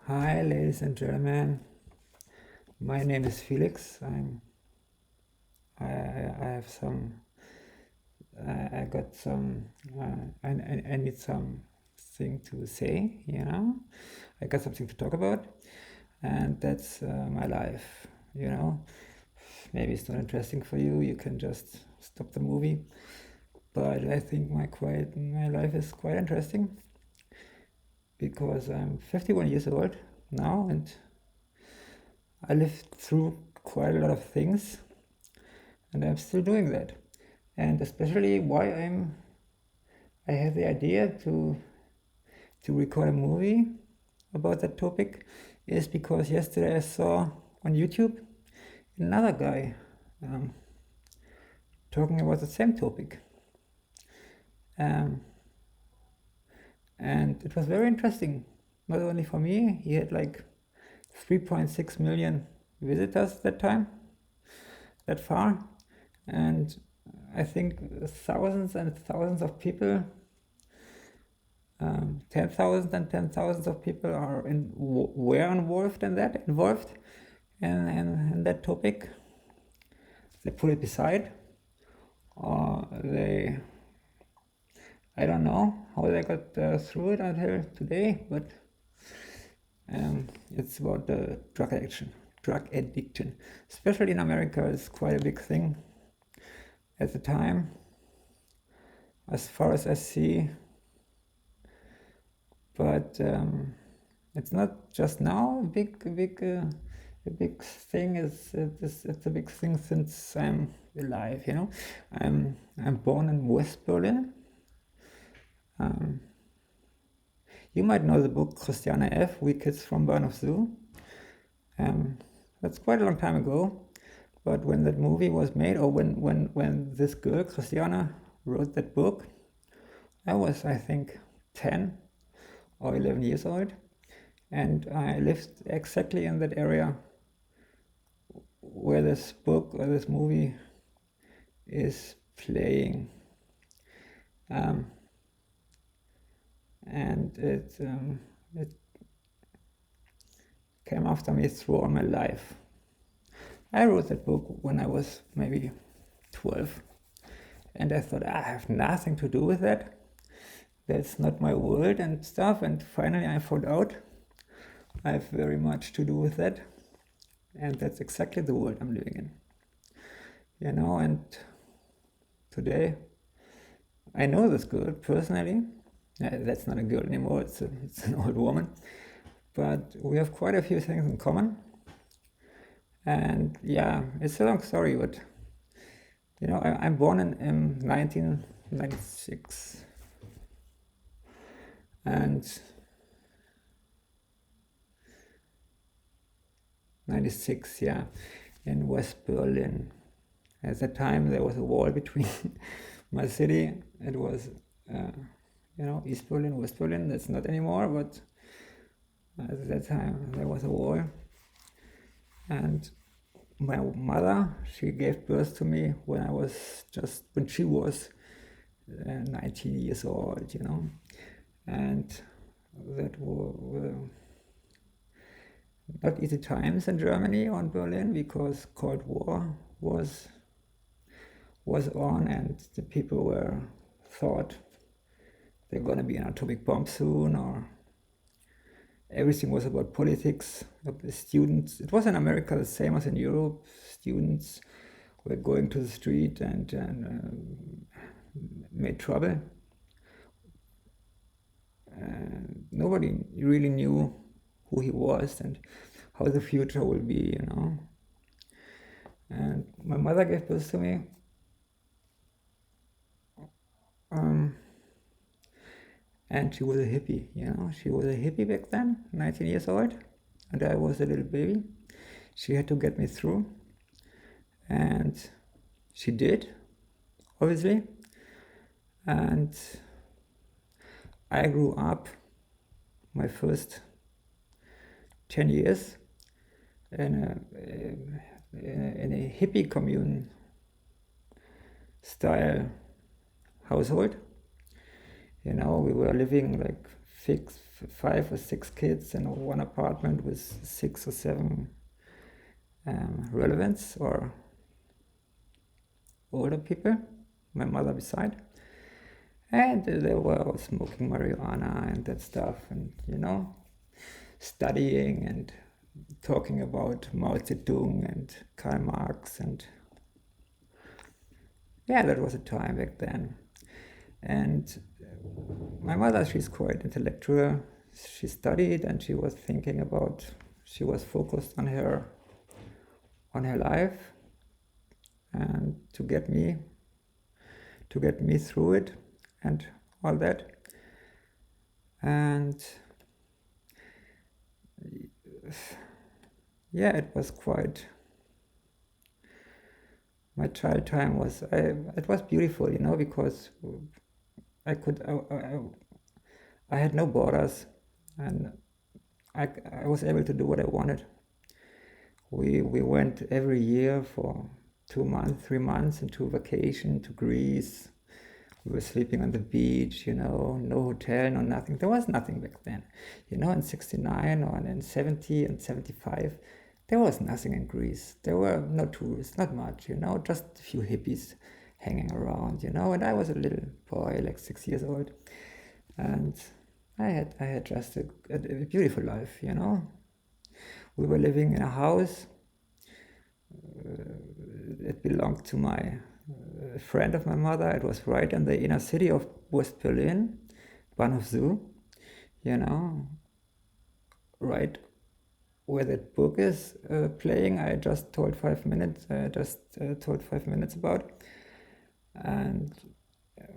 Hi, ladies and gentlemen. My name is Felix. I have some. I got some. I need something to say. I got something to talk about, and that's my life. You know, maybe it's not interesting for you. You can just stop the movie. But I think my life is quite interesting because I'm 51 years old now, and I lived through quite a lot of things, and I'm still doing that. And especially why I had the idea to record a movie about that topic is because yesterday I saw on YouTube another guy um, talking about the same topic, um, and it was very interesting. Not only for me, he had like 3.6 million visitors that time, that far, and I think thousands and thousands of people, 10,000 and 10,000s of people were involved in that topic. They put it beside, or I don't know how they got through it until today, but it's about the drug addiction, especially in America. It's quite a big thing at the time, as far as I see. But it's not just now a big thing. It's a big thing since I'm alive. I'm born in West Berlin. You might know the book Christiane F. We Kids from Bernhof Zoo. That's quite a long time ago. But when that movie was made, or when this girl Christiane wrote that book, I was, I think, 10 or 11 years old, and I lived exactly in that area where this book or this movie is playing, and it came after me through all my life. I wrote that book when I was maybe 12, and I thought I have nothing to do with that. That's not my world and stuff. And finally, I found out I have very much to do with that, and that's exactly the world I'm living in. And today I know this girl personally. That's not a girl anymore, it's an old woman. But we have quite a few things in common. And yeah, it's a long story, but I'm born in 1996. And 96, yeah, in West Berlin. At that time, there was a wall between my city. It was, East Berlin, West Berlin. That's not anymore, but at that time, there was a wall. And my mother, she gave birth to me when she was 19 years old, And that were not easy times in Germany or in Berlin because Cold War was on, and the people thought they're gonna be an atomic bomb soon, or everything was about politics. The students, it was in America the same as in Europe. Students were going to the street and made trouble. Nobody really knew who he was and how the future will be, And my mother gave birth to me. And she was a hippie, She was a hippie back then, 19 years old, and I was a little baby. She had to get me through, and she did, obviously. And I grew up my first 10 years in a hippie commune style household. We were living like five or six kids in one apartment with 6 or 7 relevants or older people, my mother beside. And they were all smoking marijuana and that stuff, and studying and talking about Mao Zedong and Karl Marx, and yeah, that was a time back then. And my mother, she's quite intellectual. She studied and she was thinking about, she was focused on her life and to get me through it and all that. And yeah, it was quite, my child time was, it was beautiful, because I had no borders, and I was able to do what I wanted. We went every year for 2 months, 3 months into vacation to Greece. We were sleeping on the beach, no hotel, no nothing. There was nothing back then. In 69 or in 70 and 75, there was nothing in Greece. There were no tourists, not much, just a few hippies hanging around, and I was a little boy, like 6 years old. And I had just a beautiful life, We were living in a house. It belonged to my friend of my mother. It was right in the inner city of West Berlin, Bahnhof Zoo, right where that book is playing. I just told 5 minutes. Told 5 minutes about, and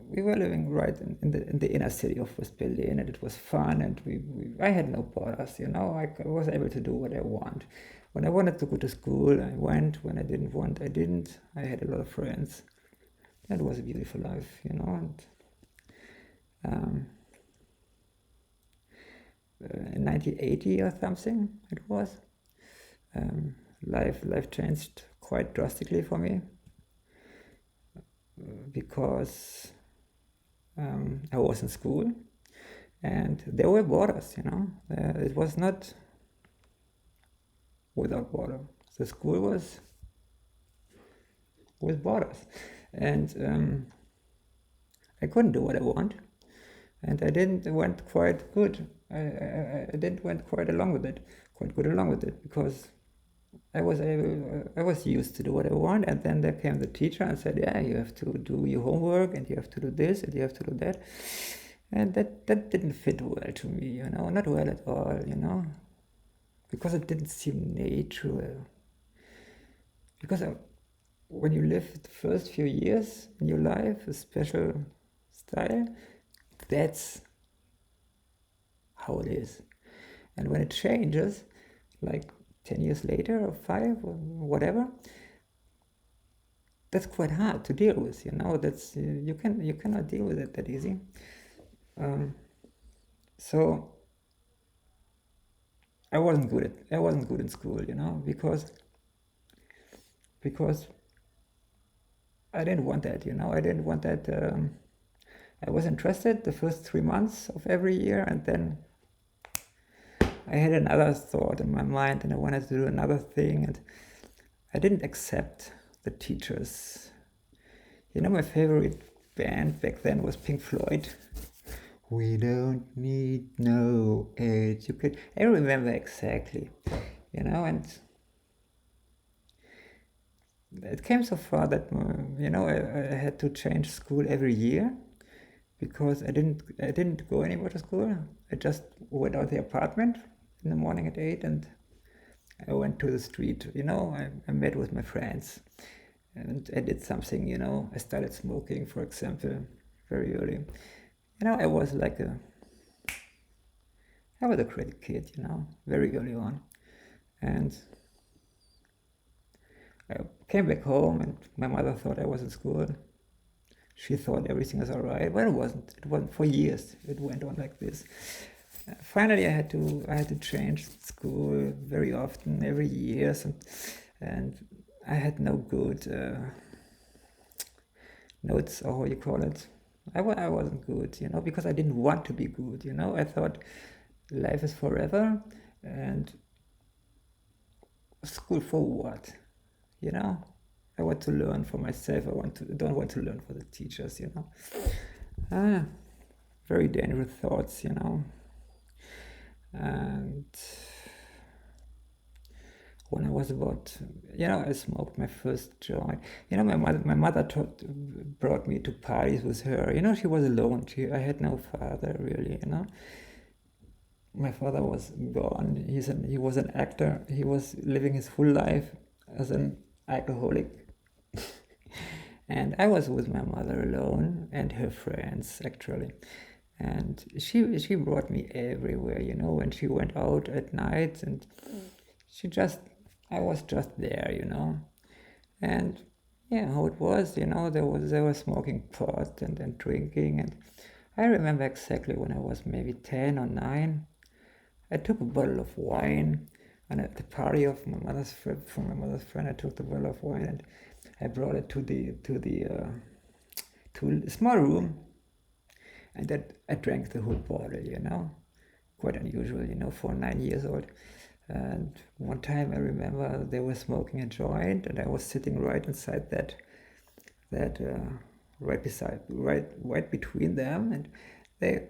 we were living right in the inner city of West Berlin, and it was fun. And I had no borders, I was able to do what I want. When I wanted to go to school, I went. When I didn't want, I didn't. I had a lot of friends. That was a beautiful life, And in 1980 or something, it was. Life changed quite drastically for me because I was in school, and there were borders, it was not without border. The school was with borders, and I couldn't do what I want, and I didn't went quite good. I didn't went quite good along with it, because I was used to do what I want, and then there came the teacher and said, yeah, you have to do your homework, and you have to do this, and you have to do that. And that didn't fit well to me, not well at all, because it didn't seem natural. Because when you live the first few years in your life a special style, that's how it is. And when it changes, like 10 years later or 5 or whatever, that's quite hard to deal with, that's you cannot deal with it that easy. So I wasn't good in school, because I didn't want that, I didn't want that. I was interested the first 3 months of every year, and then I had another thought in my mind, and I wanted to do another thing, and I didn't accept the teachers. My favorite band back then was Pink Floyd. We don't need no education. I remember exactly, and it came so far that I had to change school every year, because I didn't go anywhere to school. I just went out the apartment in the morning at 8, and I went to the street. I met with my friends, and I did something. I started smoking, for example, very early. I was a great kid, very early on. And I came back home, and my mother thought I was in school. She thought everything was all right, but it wasn't. It wasn't. For years it went on like this. Finally, I had to change school very often, every year, and I had no good notes, or how you call it, I wasn't good, because I didn't want to be good, I thought life is forever, and school for what, you know? I want to learn for myself. Don't want to learn for the teachers. Ah, very dangerous thoughts. And when I was I smoked my first joint. My mother brought me to parties with her. She was alone. I had no father really. My father was gone. He was an actor. He was living his full life as an alcoholic. And I was with my mother alone and her friends actually. And she brought me everywhere, when she went out at night, and she just I was just there. And yeah, how it was, they were smoking pot and drinking, and I remember exactly when I was maybe 10 or 9. I took a bottle of wine, and at the party of my mother's friend, from my mother's friend, I took the bottle of wine and I brought it to a small room, and that I drank the whole bottle. Quite unusual, for 9 years old. And one time I remember they were smoking a joint, and I was sitting right inside that right between them, and they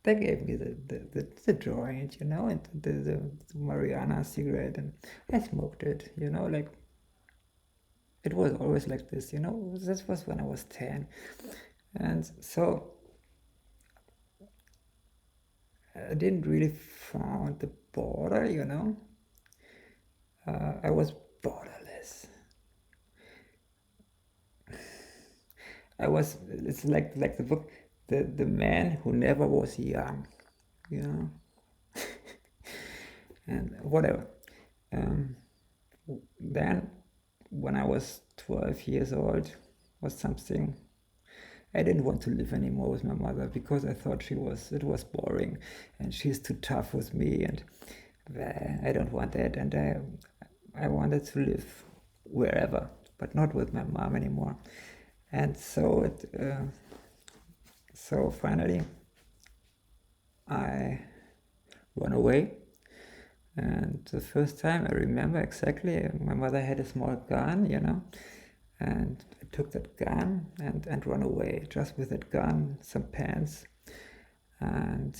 they gave me the joint, and the marijuana cigarette, and I smoked it, like it was always like this. This was when I was 10, and so I didn't really found the border. I was borderless. It's like the book, the man who never was young, you know, and whatever. Um, then, when I was 12 years old, was something I didn't want to live anymore with my mother, because I thought it was boring, and she's too tough with me, and I don't want that, and I wanted to live wherever, but not with my mom anymore. And so finally I run away. And the first time I remember exactly, my mother had a small gun, and I took that gun and run away just with that gun, some pants, and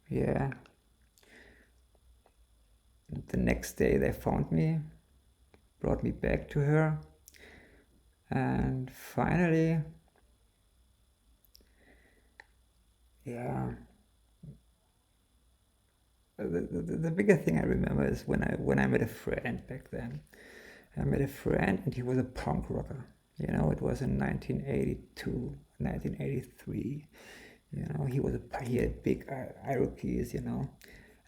yeah. The next day they found me, brought me back to her, and finally, yeah, the bigger thing I remember is when I met a friend back then. I met a friend, and he was a punk rocker. It was in 1982, 1983. He had big Irokees,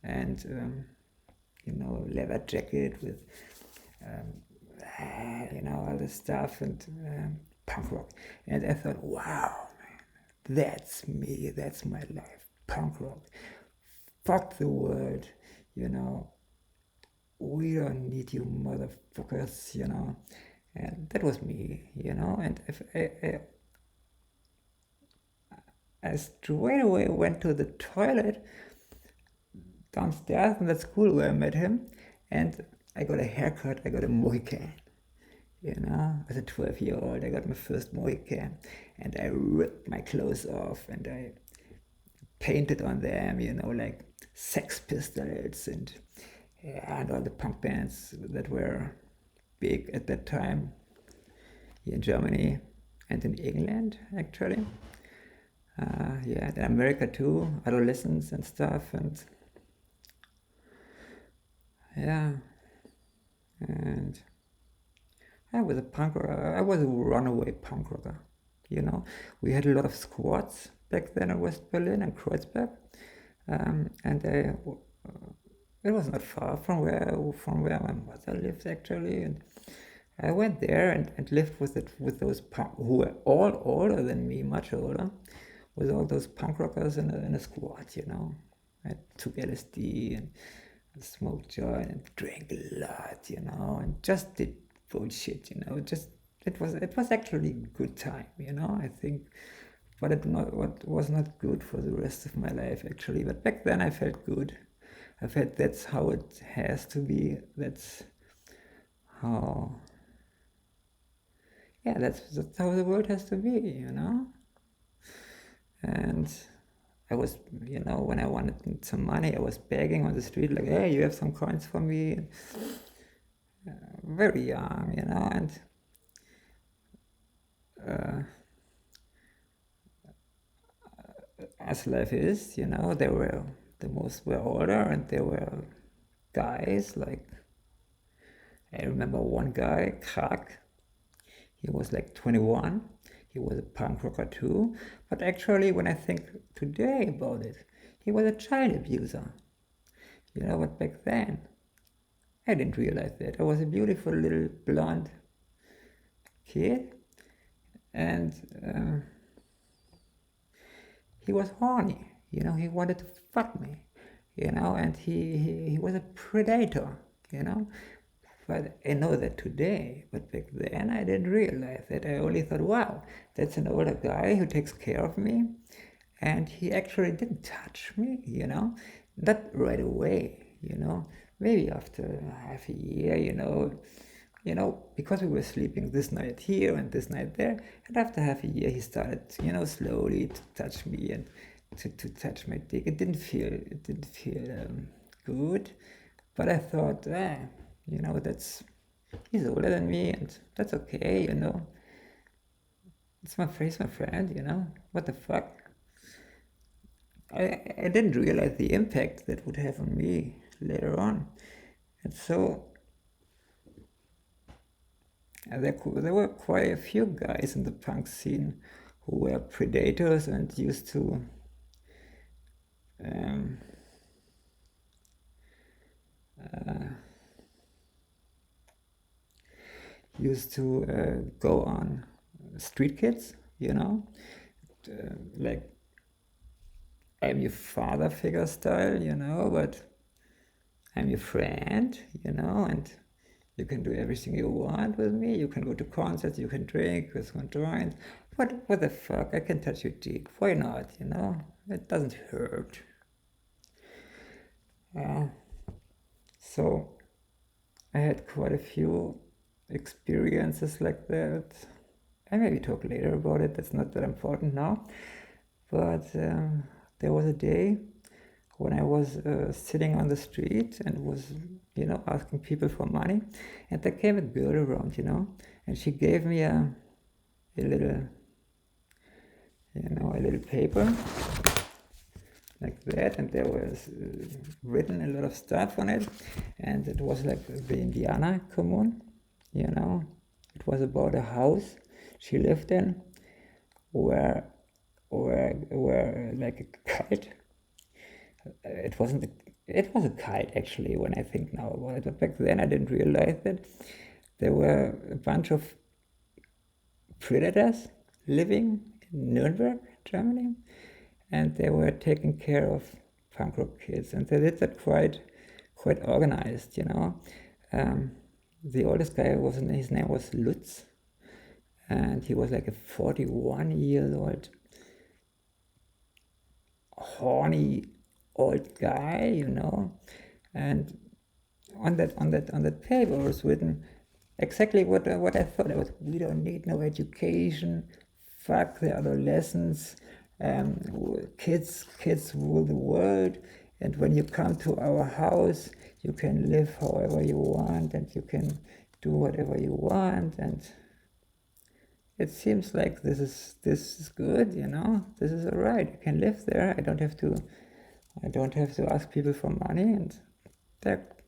and leather jacket with all this stuff, and punk rock. And I thought, wow, man, that's me. That's my life. Punk rock. Fuck the world. You know, we don't need you motherfuckers. And that was me. And if I straight away went to the toilet downstairs in that school where I met him, and I got a haircut. I got a Mohican. As a 12-year-old, I got my first Mohican, and I ripped my clothes off, and I painted on them, like Sex Pistols, and all the punk bands that were big at that time here in Germany and in England, actually. Yeah, in America too, adolescents and stuff, and yeah, and I was a punk rocker. I was a runaway punk rocker. We had a lot of squads back then in West Berlin and Kreuzberg, and it was not far from where my mother lived actually, and I went there and lived with those who were all older than me, much older, with all those punk rockers in a squad. I took LSD and smoked joint and drank a lot, and just did bullshit, just it was actually a good time, I think, but what was not good for the rest of my life actually. But back then I felt good. I felt that's how it has to be. That's how, yeah, that's how the world has to be. And I was, when I wanted some money, I was begging on the street, like, hey, you have some coins for me? Very young, and as life is, the most were older, and there were guys, like, I remember one guy, Krak, he was like 21, he was a punk rocker too, but actually when I think today about it, he was a child abuser, but back then, I didn't realize that. I was a beautiful little blonde kid, and he was horny, he wanted to fuck me, and he was a predator, you know. But I know that today, but back then I didn't realize that. I only thought, wow, that's an older guy who takes care of me, and he actually didn't touch me. Not right away. Maybe after half a year, because we were sleeping this night here and this night there, and after half a year he started, slowly to touch me and to touch my dick. It didn't feel good, but I thought, that's he's older than me, and that's okay. It's my face, my friend. What the fuck? I didn't realize the impact that would have on me later on, and so there were quite a few guys in the punk scene who were predators and um, used to go on street kids, like I'm your father figure style, but I'm your friend, and you can do everything you want with me. You can go to concerts, you can drink with some joints. What the fuck? I can touch your dick. Why not? It doesn't hurt. So I had quite a few experiences like that. I maybe talk later about it. That's not that important now. But there was a day when I was sitting on the street and was, asking people for money, and there came a girl around, and she gave me a little, a little paper like that, and there was written a lot of stuff on it, and it was like the Indiana commune. It was about a house she lived in where like a kite. It wasn't. It was a kite actually. When I think now about it, but back then I didn't realize that there were a bunch of predators living in Nuremberg, Germany, and they were taking care of punk rock kids, and they did that quite organized. The oldest guy his name was Lutz, and he was like a 41-year-old horny old guy, and on that paper was written exactly what I thought. It was, we don't need no education, fuck the adolescents, kids rule the world, and when you come to our house, you can live however you want, and you can do whatever you want, and it seems like this is good. This is all right. You can live there. I don't have to ask people for money, and that.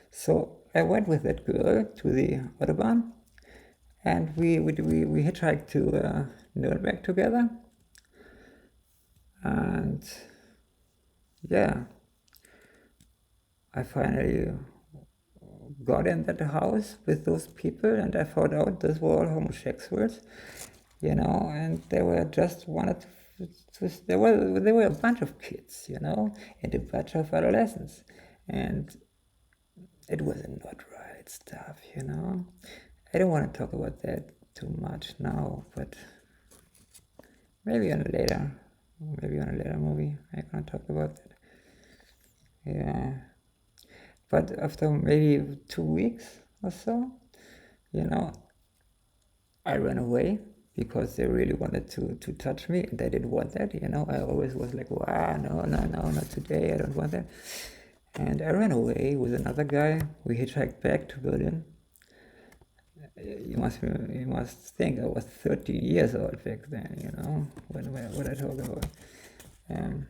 So I went with that girl to the Autobahn, and we hitchhiked to Nuremberg together, and yeah, I finally got in that house with those people, and I found out those were all homosexuals, and they were just wanted there were a bunch of kids, and a bunch of adolescents, and it was not right stuff. I don't want to talk about that too much now, but maybe on a later movie I can talk about that. Yeah, but after maybe 2 weeks or so, you know, I ran away because they really wanted to touch me, and I didn't want that. I always was like, wow, no, no, no, not today. I don't want that. And I ran away with another guy. We hitchhiked back to Berlin. You must think I was 13 years old back then. What I talk about. Um,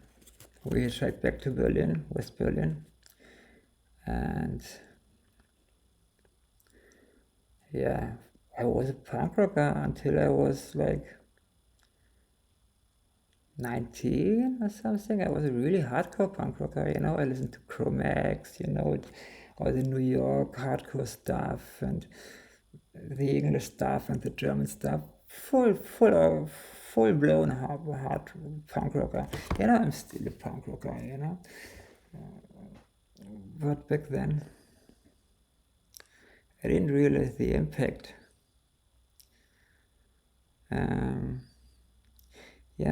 we hitchhiked back to Berlin, West Berlin, and yeah, I was a punk rocker until I was like 19 or something. I was a really hardcore punk rocker. I listened to Chromax, all the New York hardcore stuff and the English stuff and the German stuff. Full blown hard punk rocker. I'm still a punk rocker. But back then, I didn't realize the impact.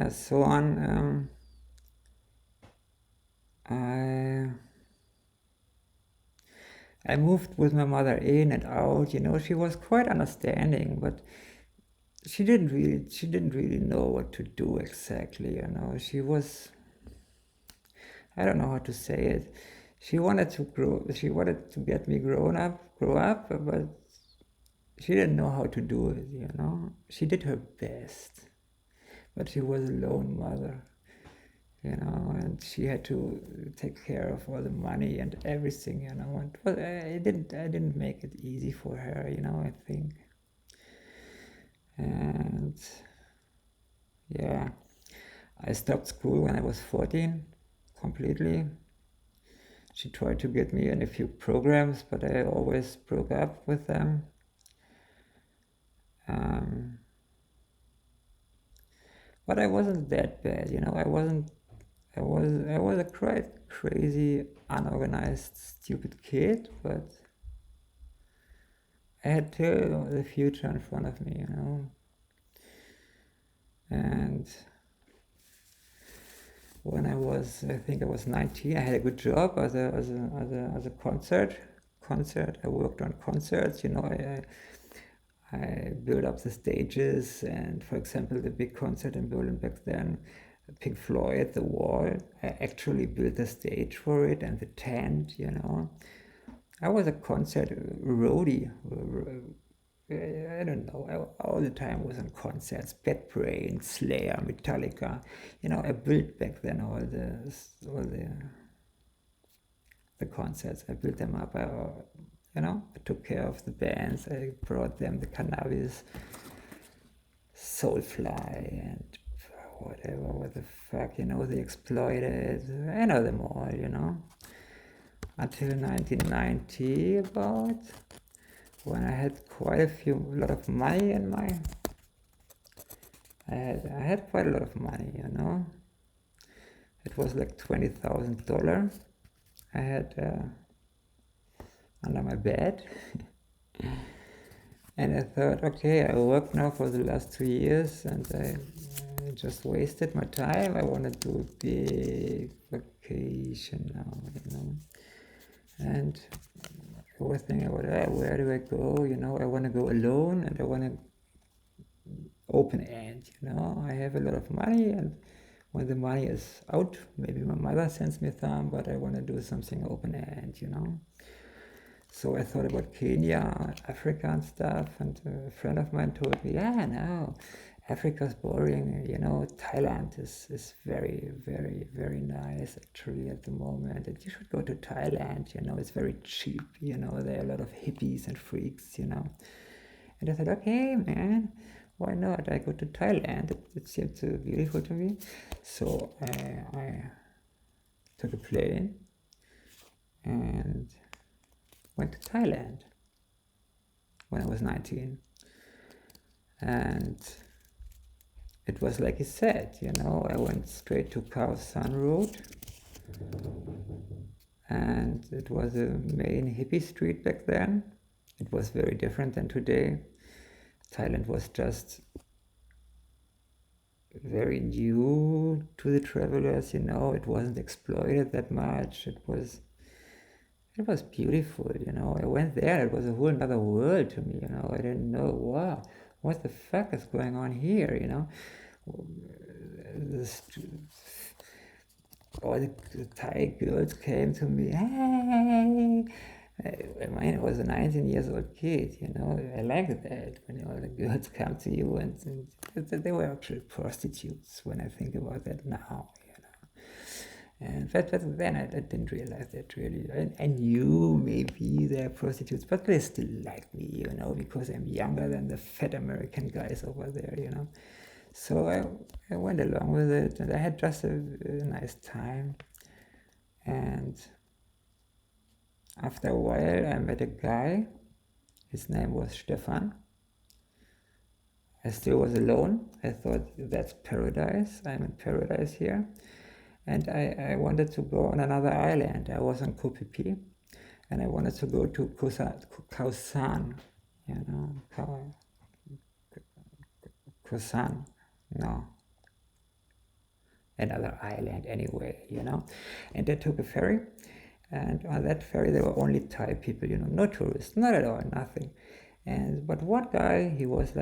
So on. I moved with my mother in and out. She was quite understanding, but she didn't really know what to do exactly. She was, I don't know how to say it. She wanted to get me grow up, but she didn't know how to do it. She did her best, but she was a lone mother. And she had to take care of all the money and everything, and I didn't make it easy for her, I think. And yeah, I stopped school when I was 14, completely. She tried to get me in a few programs, but I always broke up with them. But I wasn't that bad, I was a quite crazy, unorganized, stupid kid, but I had the future in front of me, And when I think I was 19, I had a good job as a concert. I worked on concerts, I built up the stages, and for example, the big concert in Berlin back then, Pink Floyd, The Wall, I actually built the stage for it and the tent, I was a concert roadie. I don't know. I all the time was on concerts, Bad Brain, Slayer, Metallica. I built back then all the concerts. I built them up. I took care of the bands. I brought them the Cannabis, Soulfly, and whatever, what the fuck, they Exploited. I know them all, Until 1990 about, when I had quite a lot of money in my, I had quite a lot of money, It was like $20,000 I had under my bed. And I thought, okay, I worked now for the last 2 years and I just wasted my time. I want to do a big vacation now, And I was thinking about, where do I go? I want to go alone and I want to open end, I have a lot of money, and when the money is out, maybe my mother sends me some, but I want to do something open end, So I thought about Kenya, Africa and stuff, and a friend of mine told me, yeah, no, Africa's boring, Thailand is very, very, very nice actually at the moment, and you should go to Thailand, it's very cheap, there are a lot of hippies and freaks, And I thought, okay, man, why not? I go to Thailand, it seemed so beautiful to me. So I took a plane and went to Thailand when I was 19. And it was like he said, I went straight to Khao San Road. And it was a main hippie street back then. It was very different than today. Thailand was just very new to the travelers, you know. It wasn't exploited that much. It was beautiful, you know. I went there, it was a whole another world to me, you know. I didn't know, wow, what the fuck is going on here, you know. This, all the Thai girls came to me, hey. I mean, I was a 19 years old kid, you know. I liked that when all the girls come to you, and they were actually prostitutes when I think about that now, you know. But then I didn't realize that really. I knew maybe they're prostitutes, but they still like me, you know, because I'm younger than the fat American guys over there, you know. So I went along with it, and I had just a nice time. And after a while, I met a guy. His name was Stefan. I still was alone. I thought, that's paradise. I'm in paradise here. And I wanted to go on another island. I was on Koh Phi Phi, and I wanted to go to Khao San, you know, Koh San, no, another island anyway, you know. And I took a ferry, and on that ferry there were only Thai people, you know, no tourists, not at all, nothing. But one guy, he was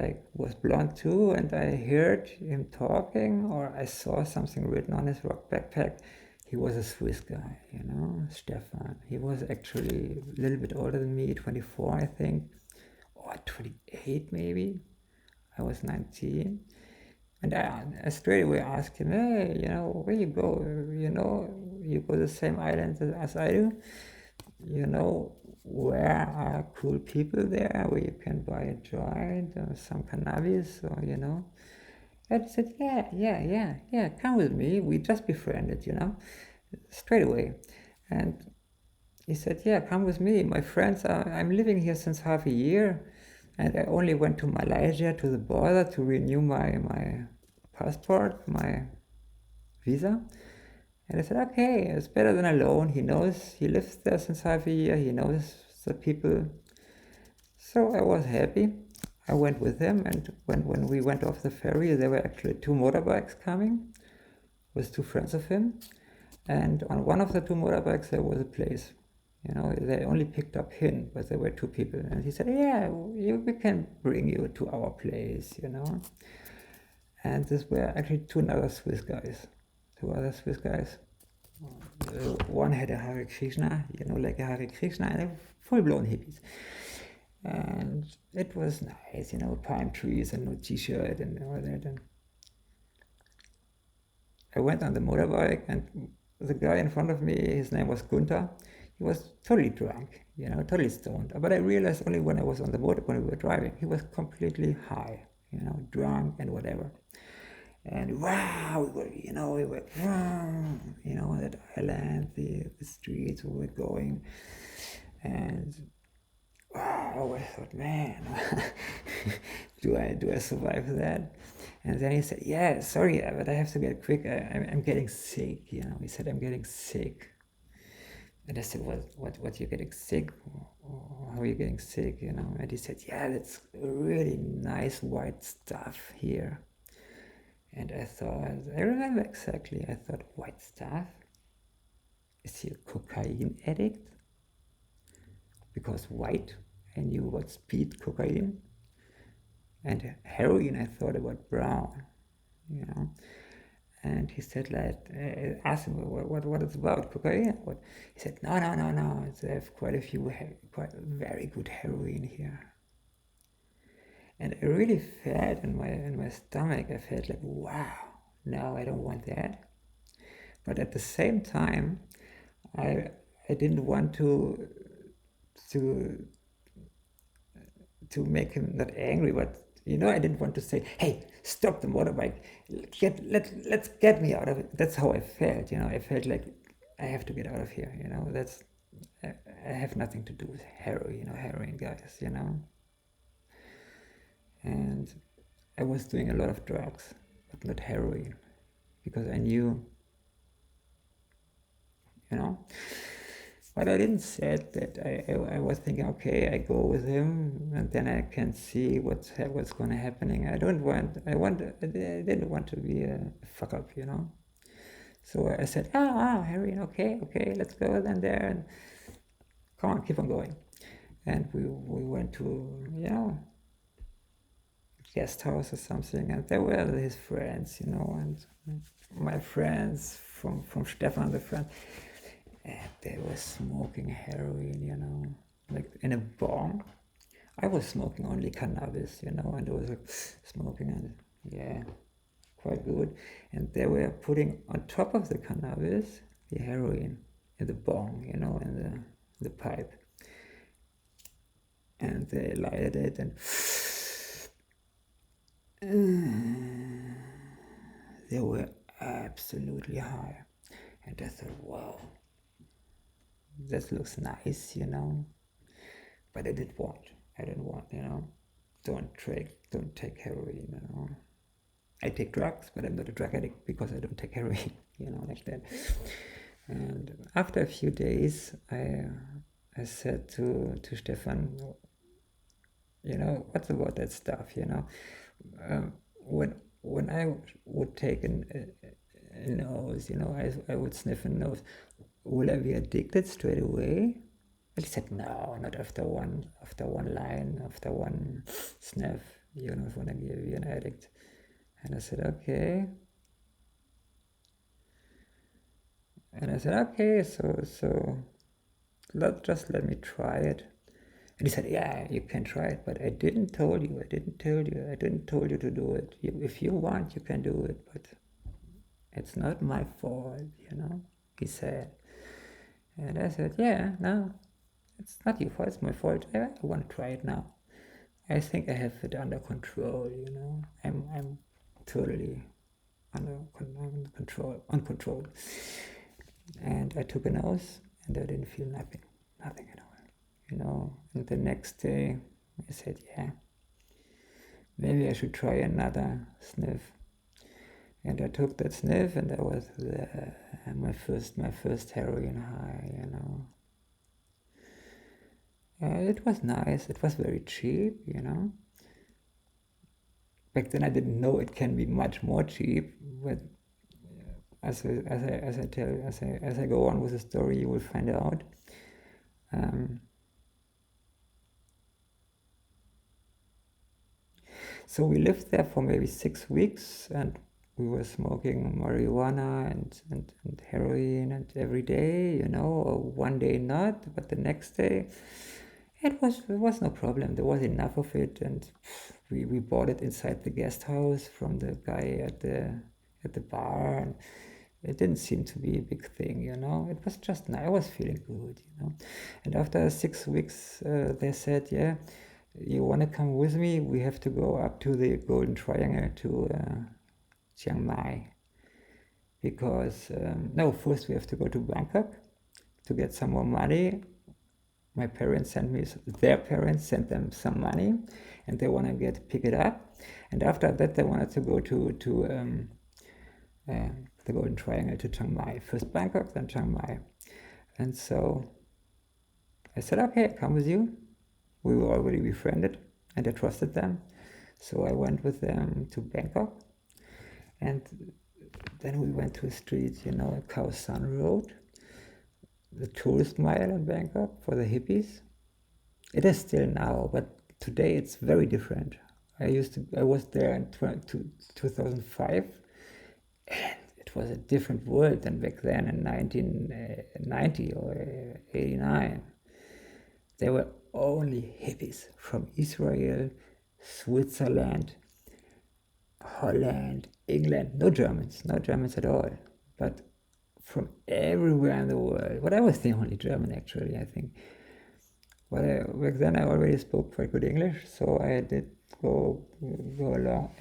blonde too, and I heard him talking, or I saw something written on his rock backpack. He was a Swiss guy, you know, Stefan. He was actually a little bit older than me, 24, I think, or 28 maybe. I was 19. And I straight away asked him, hey, you know, where you go? You know, you go to the same island as I do. You know, where are cool people there where you can buy a joint or some cannabis, or, you know. And he said, yeah, come with me. We just befriended, you know, straight away. And he said, yeah, come with me. My friends I'm living here since half a year. And I only went to Malaysia to the border to renew my passport, my visa. And I said, okay, it's better than alone. He knows, he lives there since half a year. He knows the people. So I was happy. I went with him, and when we went off the ferry, there were actually two motorbikes coming with two friends of him. And on one of the two motorbikes, there was a place. You know, they only picked up him, but there were two people. And he said, yeah, we can bring you to our place, you know. And these were actually two other Swiss guys. One had a Hare Krishna, you know, like a Hare Krishna, and they full-blown hippies. And it was nice, you know, palm trees and no t-shirt and all that. And I went on the motorbike, and the guy in front of me, his name was Gunther. He was totally drunk, you know, totally stoned. But I realized only when I was on the motor, when we were driving, he was completely high, you know, drunk and whatever. And wow, we were, you know, on that island, the streets we were going. And wow, I thought, man, do I survive that? And then he said, yeah, sorry, but I have to get quick. I'm getting sick, you know. He said, I'm getting sick. And I said, what, you're getting sick? How are you getting sick, you know? And he said, yeah, that's really nice white stuff here. And I thought, I remember exactly, I thought, white stuff? Is he a cocaine addict? Because white, I knew about speed cocaine. And heroin, I thought about brown, you know. And he said, like, I asked him what it's about, cocaine? What? He said, no, they have quite a few, quite very good heroin here. And I really felt in my stomach, I felt like, wow, no, I don't want that. But at the same time, I didn't want to make him not angry, but you know, I didn't want to say, hey, stop the motorbike, let's get me out of it. That's how I felt, you know. I felt like I have to get out of here, you know. I have nothing to do with heroin guys, you know. And I was doing a lot of drugs, but not heroin, because I knew, you know. But I didn't say that. I was thinking, okay, I go with him, and then I can see what's going to happening. I didn't want to be a fuck up, you know. So I said, heroin, okay, let's go then there, and come on, keep on going. And we went to, you know, guest house or something, and there were his friends, you know, and my friends from Stefan, the friend, and they were smoking heroin, you know, like in a bong. I was smoking only cannabis, you know, and it was like smoking, and yeah, quite good. And they were putting on top of the cannabis the heroin in the bong, you know, in the pipe, and they lighted it, and they were absolutely high. And I thought, wow, that looks nice, you know. But I didn't want. I didn't want, you know. Don't take heroin, you know. I take drugs, but I'm not a drug addict because I don't take heroin, you know, like that. And after a few days, I said to Stefan, you know, what's about that stuff, you know? When I would take a nose, you know, I would sniff a nose. Will I be addicted straight away? And he said, no, not after one line, after one sniff. You're not gonna be an addict. And I said, okay. And I said, okay, so just let me try it. And he said, yeah, you can try it, but I didn't tell you to do it. If you want, you can do it, but it's not my fault, you know, he said. And I said, yeah, no, it's not your fault, it's my fault. I want to try it now. I think I have it under control, you know. I'm totally under control, uncontrolled. And I took a nose, and I didn't feel nothing at all, you know. And the next day, I said, yeah, maybe I should try another sniff. And I took that sniff, and that was my first heroin high, you know. It was nice. It was very cheap, you know. Back then, I didn't know it can be much more cheap, but as I go on with the story, you will find out. So we lived there for maybe 6 weeks, and we were smoking marijuana and heroin, and every day, you know, or one day not, but the next day it was no problem. There was enough of it, and we bought it inside the guest house from the guy at the bar, and it didn't seem to be a big thing, you know. It was just nice. I was feeling good, you know. And after 6 weeks, they said, yeah, you want to come with me? We have to go up to the Golden Triangle to Chiang Mai. Because, no, first we have to go to Bangkok to get some more money. Their parents sent them some money, and they want to pick it up. And after that, they wanted to go to the Golden Triangle, to Chiang Mai. First Bangkok, then Chiang Mai. And so I said, okay, come with you. We were already befriended, and I trusted them. So I went with them to Bangkok. And then we went to a street, you know, Khao San Road, the tourist mile in Bangkok for the hippies. It is still now, but today it's very different. I was there in 2005, and it was a different world than back then in 1990 or 89. There were only hippies from Israel, Switzerland, Holland, England. No Germans at all. But from everywhere in the world. But I was the only German, actually, I think. But back then I already spoke quite good English, so I did go along.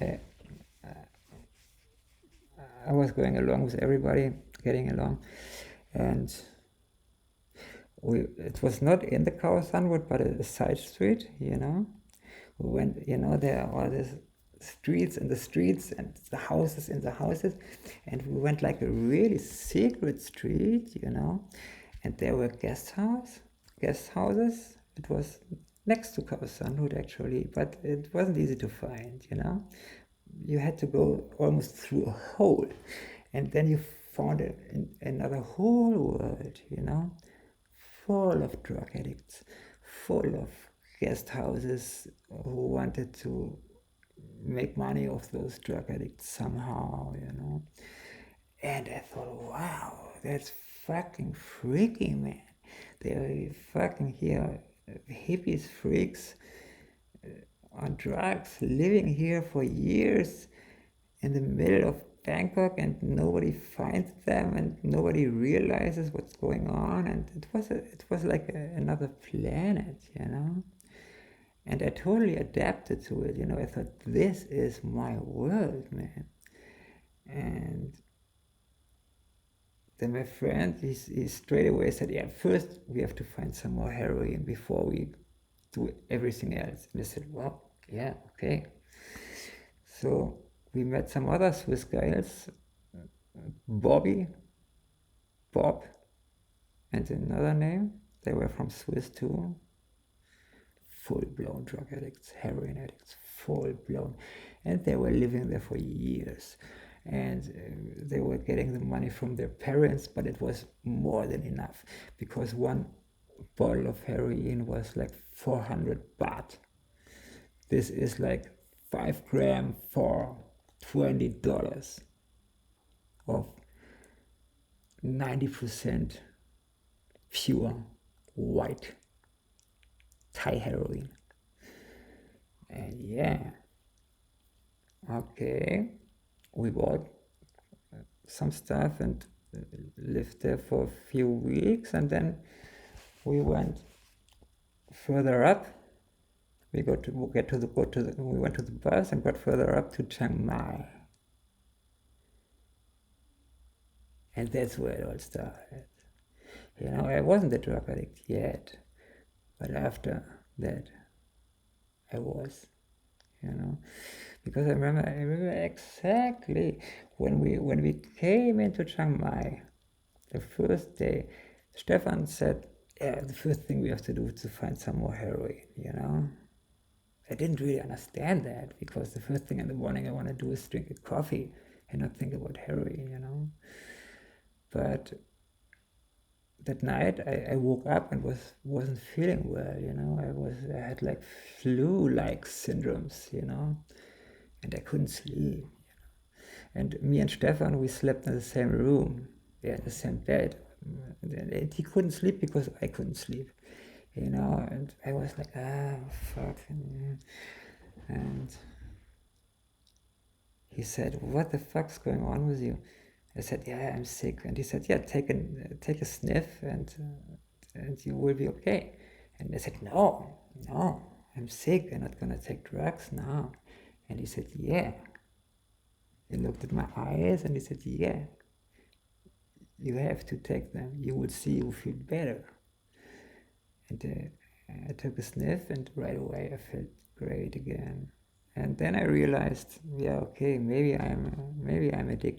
I was going along with everybody, getting along, and it was not in the Khao San Road, but a side street, you know. We went, you know, there are all these streets and the houses in the houses, and we went like a really secret street, you know. And there were guest houses. It was next to Cabo San Road actually, but it wasn't easy to find, you know. You had to go almost through a hole, and then you found another whole world, you know, full of drug addicts, full of guest houses who wanted to make money off those drug addicts somehow, you know. And I thought, wow, that's fucking freaky, man. They're fucking here, hippies, freaks on drugs, living here for years in the middle of Bangkok, and nobody finds them, and nobody realizes what's going on. And it was like another planet, you know. And I totally adapted to it, you know. I thought, this is my world, man. And then my friend, he straight away said, yeah, first we have to find some more heroin before we do everything else. And I said, well, yeah, okay. So we met some other Swiss guys, Bobby, Bob, and another name. They were from Swiss too. Full-blown drug addicts, heroin addicts, full-blown. And they were living there for years. And they were getting the money from their parents, but it was more than enough, because one bottle of heroin was like 400 baht. This is like 5 grams for $20 of 90% pure white Thai heroin. And yeah, okay, we bought some stuff and lived there for a few weeks, and then we went further up. We went to the bus and got further up to Chiang Mai. And that's where it all started. You know, I wasn't a drug addict yet, but after that, I was, you know, because I remember exactly when we came into Chiang Mai, the first day, Stefan said, yeah, the first thing we have to do is to find some more heroin, you know. I didn't really understand that, because the first thing in the morning I want to do is drink a coffee and not think about heroin, you know. But that night I woke up and wasn't feeling well, you know. I had like flu-like syndromes, you know, and I couldn't sleep, you know. And me and Stefan, we slept in the same room, yeah, in the same bed. And he couldn't sleep because I couldn't sleep, you know. And I was like, fuck. And he said, what the fuck's going on with you? I said, yeah, I'm sick. And he said, yeah, take a sniff and you will be okay. And I said, no, I'm sick. I'm not gonna take drugs now. And he said, yeah. He looked at my eyes and he said, yeah, you have to take them. You will see you feel better. And I took a sniff, and right away I felt great again. And then I realized, yeah, okay, maybe I'm addicted